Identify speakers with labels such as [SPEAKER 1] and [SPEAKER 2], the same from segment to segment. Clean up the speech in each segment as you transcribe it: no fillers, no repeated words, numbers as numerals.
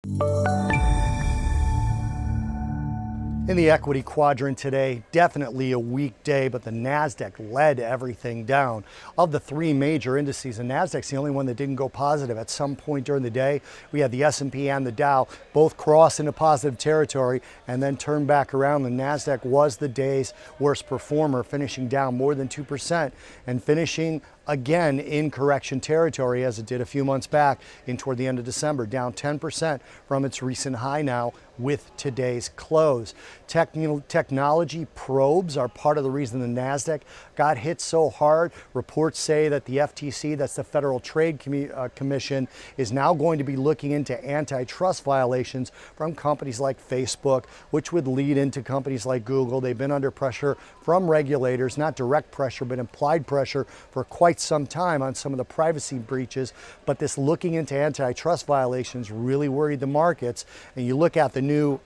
[SPEAKER 1] In the equity quadrant today, definitely a weak day, but the Nasdaq led everything down. Of the three major indices, the Nasdaq's the only one that didn't go positive at some point during the day. We had the S&P and the Dow both cross into positive territory and then turn back around. The Nasdaq was the day's worst performer, finishing down more than 2% and finishing again in correction territory as it did a few months back toward the end of December, down 10% from its recent high now with today's close. Technology probes are part of the reason the Nasdaq got hit so hard. Reports say that the FTC, that's the Federal Trade Commission, is now going to be looking into antitrust violations from companies like Facebook, which would lead into companies like Google. They've been under pressure from regulators, not direct pressure, but implied pressure for quite some time on some of the privacy breaches. But this looking into antitrust violations really worried the markets. And you look at the new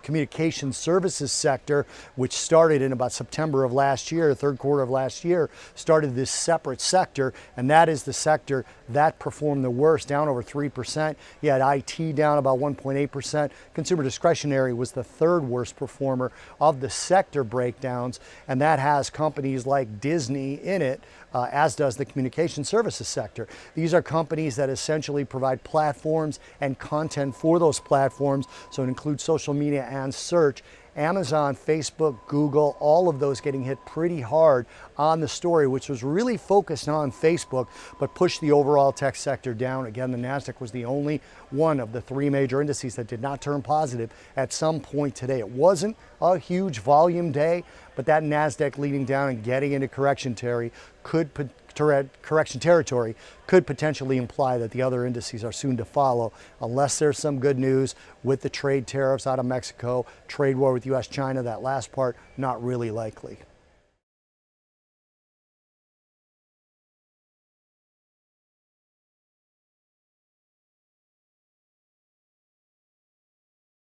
[SPEAKER 1] communication services sector, which started in about September of last year, third quarter of last year, started this separate sector, and that is the sector that performed the worst, down over 3%. You had IT down about 1.8%. Consumer discretionary was the third worst performer of the sector breakdowns, and that has companies like Disney in it, as does the communication services sector. These are companies that essentially provide platforms and content for those platforms, so it includes social media and search. Amazon, Facebook, Google, all of those getting hit pretty hard on the story, which was really focused on Facebook, but pushed the overall tech sector down. Again, the Nasdaq was the only one of the three major indices that did not turn positive at some point today. It wasn't a huge volume day, but that Nasdaq leading down and getting into correction territory could potentially imply that the other indices are soon to follow, unless there's some good news with the trade tariffs out of Mexico, trade war with U.S. China. That last part, not really likely.